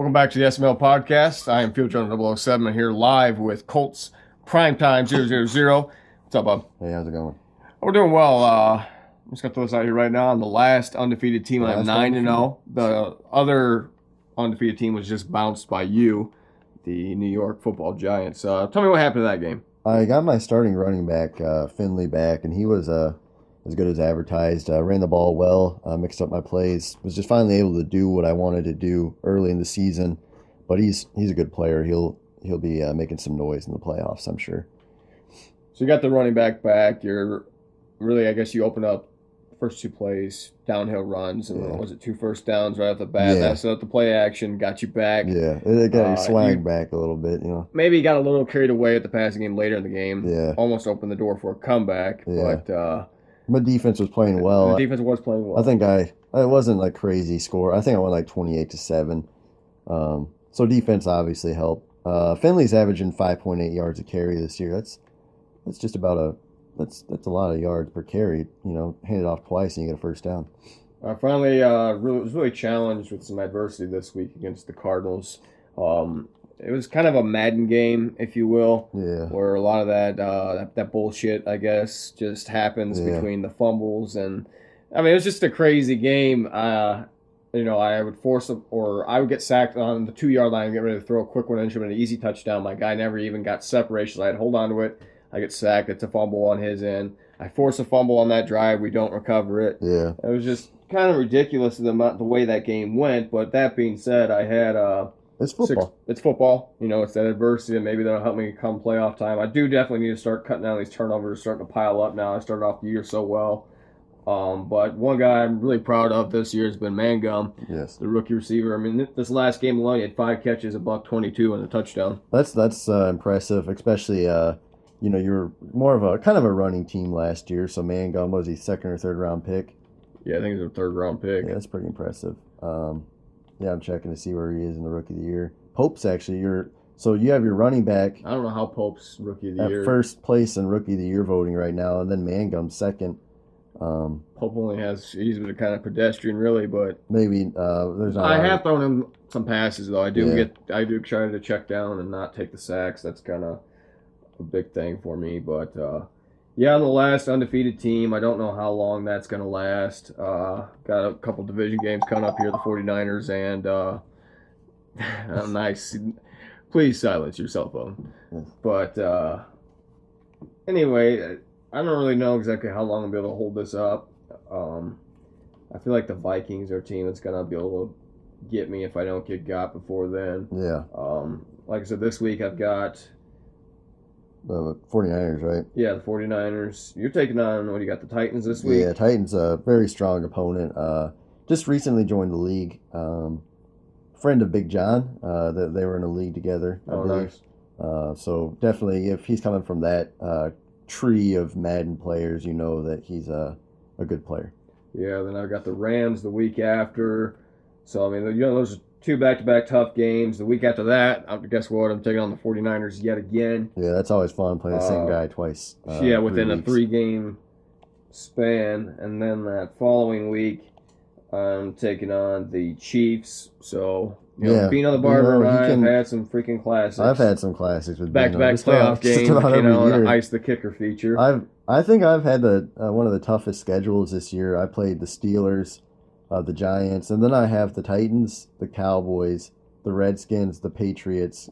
Welcome back to the SML podcast. I am Field Journal 007 and here live with Colts Primetime 000. What's up, bub? Hey, how's it going? We're doing well. I'm just going to throw this out here right now. I'm the last undefeated team. I'm 9-0. The other undefeated team was just bounced by you, the New York Football Giants. Tell me what happened to that game. I got my starting running back, Finley, back, and he was as good as advertised. Ran the ball well, mixed up my plays. Was just finally able to do what I wanted to do early in the season. But he's a good player. He'll be making some noise in the playoffs, I'm sure. So you got the running back. You're really, I guess you opened up the first two plays, downhill runs, and was it 2 first downs right off the bat? That set up the play action, got you back. Yeah, it got your swag back a little bit, Maybe you got a little carried away at the passing game later in the game. Yeah. Almost opened the door for a comeback. Yeah. But my defense was playing well. The defense was playing well. I think it wasn't like crazy score. I think I went like 28-7. So defense obviously helped. Finley's averaging 5.8 yards a carry this year. That's just about that's a lot of yards per carry. Hand it off twice and you get a first down. I finally was really challenged with some adversity this week against the Cardinals. It was kind of a Madden game, if you will, where a lot of that bullshit, I guess, just happens between the fumbles and, I mean, it was just a crazy game. I would I would get sacked on the 2-yard line and get ready to throw a quick one and should have been an easy touchdown. My guy never even got separation. So I had to hold on to it. I get sacked. It's a fumble on his end. I force a fumble on that drive. We don't recover it. Yeah. It was just kind of ridiculous the way that game went. But that being said, I had it's football. It's football. It's that adversity, and maybe that'll help me come playoff time. I do definitely need to start cutting down these turnovers, starting to pile up now. I started off the year so well. But one guy I'm really proud of this year has been Mangum, the rookie receiver. I mean, this last game alone, he had 5 catches, $122, and a touchdown. That's impressive, especially you were more of a kind of a running team last year. So Mangum, was he 2nd or 3rd round pick? Yeah, I think he was a 3rd round pick. Yeah, that's pretty impressive. I'm checking to see where he is in the rookie of the year. Pope's actually so you have your running back. I don't know how Pope's rookie of the year. At first place in rookie of the year voting right now, and then Mangum's 2nd. Pope only he's been a kind of pedestrian, really, but maybe there's. I have thrown him some passes though. I do try to check down and not take the sacks. That's kind of a big thing for me. But I'm the last undefeated team. I don't know how long that's going to last. Got a couple division games coming up here, the 49ers and nice. Please silence your cell phone. But anyway, I don't really know exactly how long I'll be able to hold this up. I feel like the Vikings are a team that's going to be able to get me if I don't get got before then. Yeah. Like I said, this week I've got the 49ers, right? Yeah, the 49ers. You're taking on, what do you got, the Titans this week? Yeah, Titans, a very strong opponent. Just recently joined the league. Friend of Big John. They were in a league together, I believe. Nice. So definitely, if he's coming from that tree of Madden players, you know that he's a good player. Yeah, then I've got the Rams the week after. So, I mean, those are 2 back-to-back tough games. The week after that, guess what? I'm taking on the 49ers yet again. Yeah, that's always fun, playing the same guy twice. Within a 3-game span. And then that following week, I'm taking on the Chiefs. So, Bino the Barber and I have had some freaking classics. I've had some classics with back-to-back playoff games, and ice the kicker feature. I think I've had one of the toughest schedules this year. I played the Steelers, the Giants, and then I have the Titans, the Cowboys, the Redskins, the Patriots,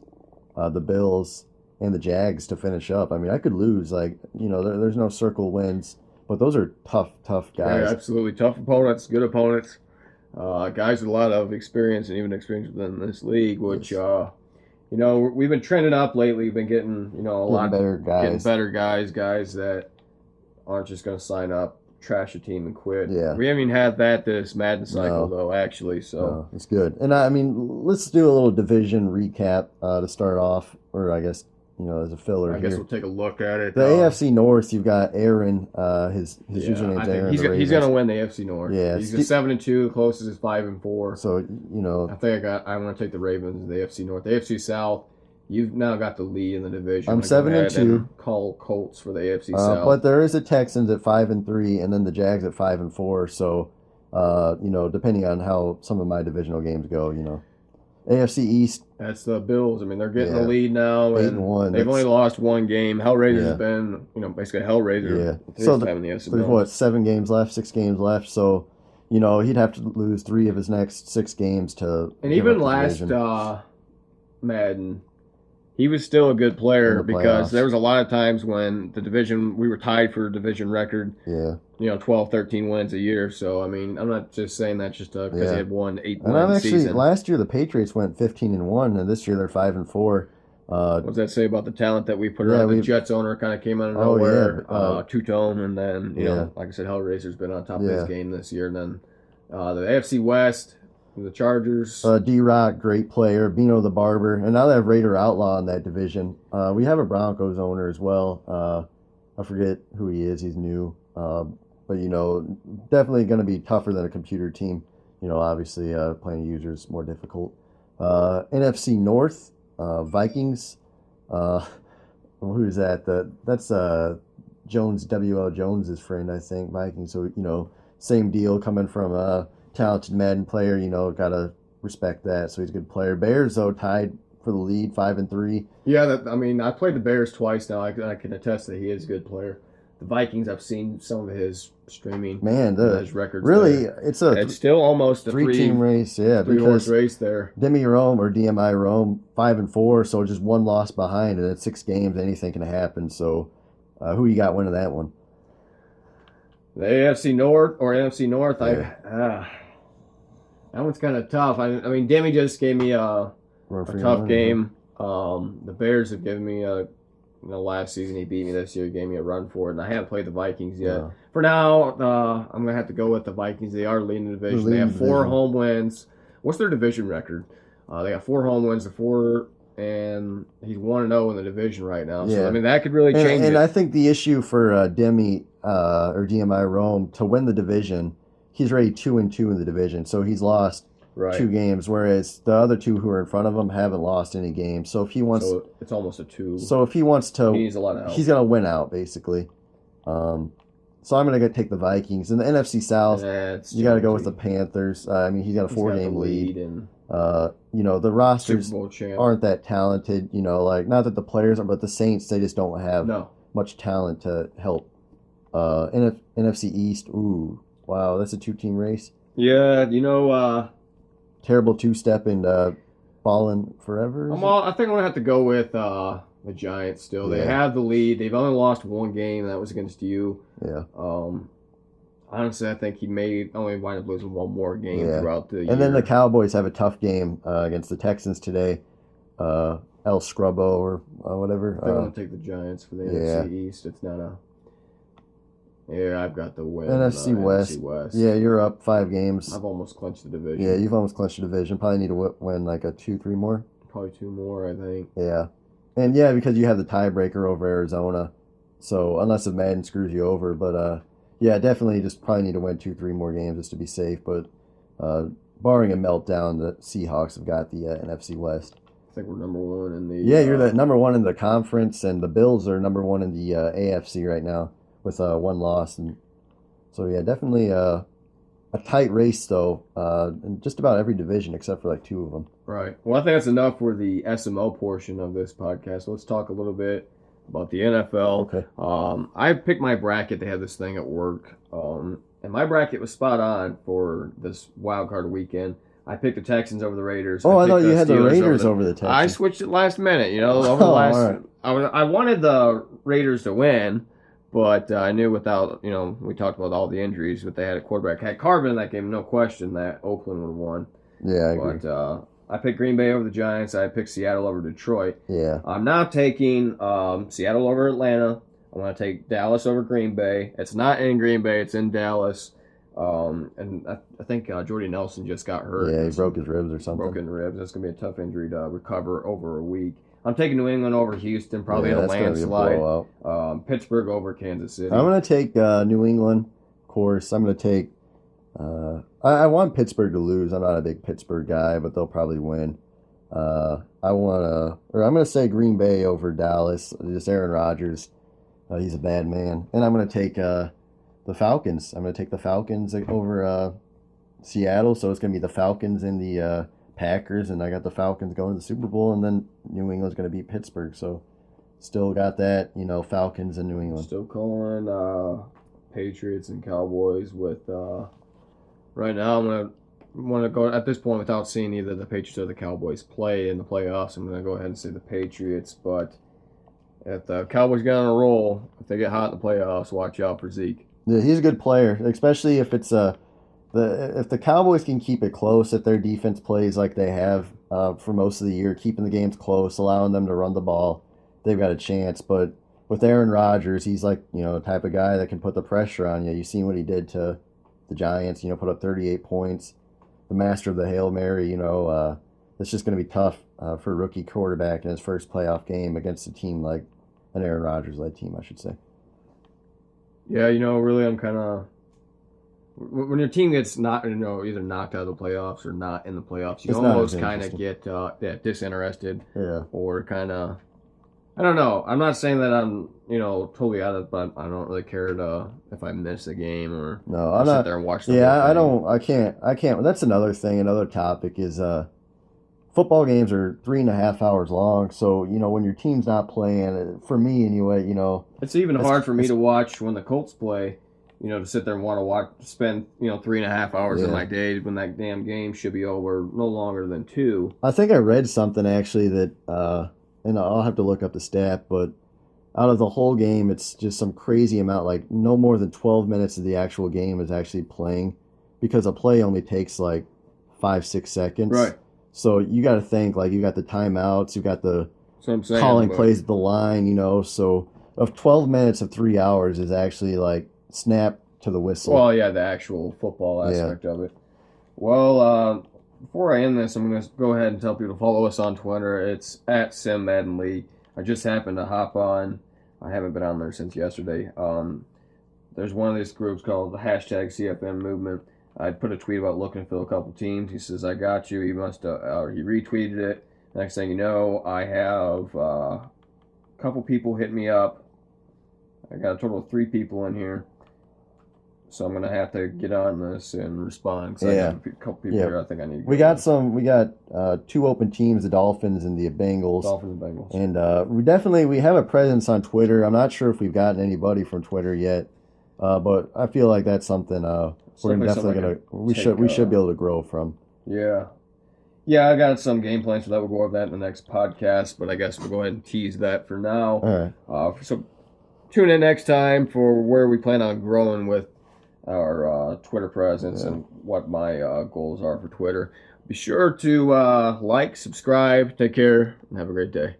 the Bills, and the Jags to finish up. I mean, I could lose. There's no circle wins, but those are tough guys. Yeah, absolutely. Tough opponents, good opponents. Guys with a lot of experience and even experience within this league, which, we've been trending up lately. We've been getting, better guys that aren't just going to sign up, trash a team, and quit. Yeah. We haven't even had that this Madden cycle, though, actually. So it's good. And, let's do a little division recap to start off, or I guess, as a filler. I guess we'll take a look at it. The AFC North, you've got Aaron. His username's Aaron. He's going to win the AFC North. Yeah, he's 7-2. The closest is 5-4. So I think I'm going to take the Ravens in the AFC North. The AFC South, you've now got the lead in the division. I'm 7-2. Call Colts for the AFC South. But there is a Texans at 5-3, and then the Jags at 5-4. So, depending on how some of my divisional games go, AFC East. That's the Bills. I mean, they're getting the lead now, and 8-1. They've only lost one game. Hellraiser's been, basically Hellraiser. Yeah. So time in the SML. There's what, 7 games left, 6 games left. So, he'd have to lose 3 of his next 6 games to. And even last Madden, he was still a good player because there was a lot of times when we were tied for division record. Yeah. 12, 13 wins a year. So, I mean, I'm not just saying that just because he had won 8 and wins season. Last year the Patriots went 15-1, and this year they're 5-4. What does that say about the talent that we put around? The Jets owner kind of came out of nowhere. Two-tone, and then, like I said, Hellraiser's been on top of his game this year. And then the AFC West, the Chargers. D-Rock, great player. Bino the Barber. And now they have Raider Outlaw in that division. We have a Broncos owner as well. I forget who he is. He's new. But, definitely going to be tougher than a computer team. Obviously playing users more difficult. NFC North, Vikings. Who's that? That's Jones, W.L. Jones's friend, I think. Vikings. So, same deal coming from a talented Madden player. Got to respect that. So he's a good player. Bears, though, tied for the lead, 5-3. Yeah, I played the Bears twice now. I can attest that he is a good player. The Vikings, I've seen some of his streaming. Man, his records. Really, there. it's still almost a 3-team race. Yeah, three-horse race there. DMI Rome, 5-4, so just 1 loss behind, and it's 6 games. Anything can happen. So, who you got winning that one? The AFC North or NFC North. Yeah. That one's kind of tough. I mean, Demi just gave me a tough game. The Bears have given me last season he beat me. This year he gave me a run for it, and I haven't played the Vikings yet. Yeah. For now, I'm gonna have to go with the Vikings. They are leading the division. They have 4 home wins. What's their division record? They got 4 home wins. And he's 1-0 in the division right now. So that could really change. And I think the issue for Demi or DMI Rome to win the division, he's already 2-2 in the division. So he's lost 2 games, whereas the other 2 who are in front of him haven't lost any games. So if he wants, it's almost a 2. So if he wants to, he needs a lot of help. He's gonna win out basically. So I'm gonna take the Vikings. In the NFC South, you got to go with the Panthers. He's got a 4-game lead. And the rosters aren't that talented. Not that the players are, but the Saints, they just don't have much talent to help. NFC East, ooh, wow, that's a 2-team race. Yeah, terrible 2-step and falling forever. I think I'm gonna have to go with the Giants. Still, they have the lead. They've only lost 1 game. That was against you. Yeah. Honestly, I think he may only wind up losing 1 more game throughout the year. And then the Cowboys have a tough game against the Texans today. El Scrubbo or whatever. I think I'm gonna take the Giants for the NFC East. It's not a. Yeah, I've got the win. NFC West. Yeah, you're up 5 games. I've almost clinched the division. Yeah, you've almost clinched the division. Probably need to win like a 2-3 more. Probably 2 more, I think. Yeah. And because you have the tiebreaker over Arizona. So unless the Madden screws you over. But definitely just probably need to win 2-3 more games just to be safe. But barring a meltdown, the Seahawks have got the NFC West. I think we're number 1 in the. Yeah, you're the number 1 in the conference, and the Bills are number 1 in the AFC right now with 1 loss. And so definitely a tight race though, in just about every division except for like 2 of them. Right. Well, I think that's enough for the SML portion of this podcast. Let's talk a little bit about the NFL. Okay. I picked my bracket. They had this thing at work, and my bracket was spot on for this wild card weekend. I picked the Texans over the Raiders. Oh, I thought you had the Raiders over the Texans. I switched it last minute. Over the last. Right. I wanted the Raiders to win. But I knew without, we talked about all the injuries, but they had a quarterback. Had Carvin in that game, no question that Oakland would have won. Yeah, I agree. But I picked Green Bay over the Giants. I picked Seattle over Detroit. Yeah. I'm now taking Seattle over Atlanta. I'm going to take Dallas over Green Bay. It's not in Green Bay. It's in Dallas. And I think Jordy Nelson just got hurt. Yeah, he broke his ribs or something. Broken ribs. That's going to be a tough injury to recover over a week. I'm taking New England over Houston, probably in a landslide. Pittsburgh over Kansas City. I'm going to take New England, of course. I'm going to take I want Pittsburgh to lose. I'm not a big Pittsburgh guy, but they'll probably win. I'm going to say Green Bay over Dallas. Just Aaron Rodgers. He's a bad man. And I'm going to take the Falcons. I'm going to take the Falcons over Seattle. So it's going to be the Falcons in the Packers, and I got the Falcons going to the Super Bowl, and then New England's going to beat Pittsburgh. So still got that, Falcons and New England. Still calling Patriots and Cowboys with right now. I'm want to go at this point without seeing either the Patriots or the Cowboys play in the playoffs. I'm going to go ahead and say the Patriots, but if the Cowboys get on a roll, if they get hot in the playoffs, watch out for Zeke. Yeah, he's a good player, especially if it's if the Cowboys can keep it close, if their defense plays like they have for most of the year, keeping the games close, allowing them to run the ball, they've got a chance. But with Aaron Rodgers, he's like, the type of guy that can put the pressure on you. You've seen what he did to the Giants, put up 38 points. The master of the Hail Mary, it's just going to be tough for a rookie quarterback in his first playoff game against a team like an Aaron Rodgers-led team, I should say. Yeah, really I'm kind of... When your team gets not, either knocked out of the playoffs or not in the playoffs, you almost kind of get disinterested. Yeah. Or kind of... I don't know. I'm not saying that I'm, totally out of it, but I don't really care if I miss a game or sit there and watch the whole thing. I can't. That's another thing. Another topic is football games are 3.5 hours long. So, when your team's not playing, for me anyway, it's even hard for me to watch when the Colts play, to sit there and want to spend, 3.5 hours of my day when that damn game should be over no longer than 2. I think I read something actually that, and I'll have to look up the stat, but out of the whole game, it's just some crazy amount, like no more than 12 minutes of the actual game is actually playing, because a play only takes like 5-6 seconds. Right. So you got to think, like, you got the timeouts, you got the calling plays at the line, so of 12 minutes of 3 hours is actually like snap to the whistle. Well, yeah, the actual football aspect of it. Well, before I end this, I'm going to go ahead and tell people to follow us on Twitter. It's at Madden League. I just happened to hop on. I haven't been on there since yesterday. There's one of these groups called the hashtag CFM Movement. I put a tweet about looking to fill a couple teams. He says, I got you. He retweeted it. Next thing you know, I have a couple people hit me up. I got a total of 3 people in here. So I'm gonna have to get on this and respond. I got a couple people here. I think I need. We got 2 open teams: the Dolphins and the Bengals. And we have a presence on Twitter. I'm not sure if we've gotten anybody from Twitter yet, but I feel like that's something we should be able to grow from. Yeah. I got some game plans for that. We'll go over that in the next podcast, but I guess we'll go ahead and tease that for now. All right. So tune in next time for where we plan on growing with our Twitter presence and what my goals are for Twitter. Be sure to like, subscribe, take care, and have a great day.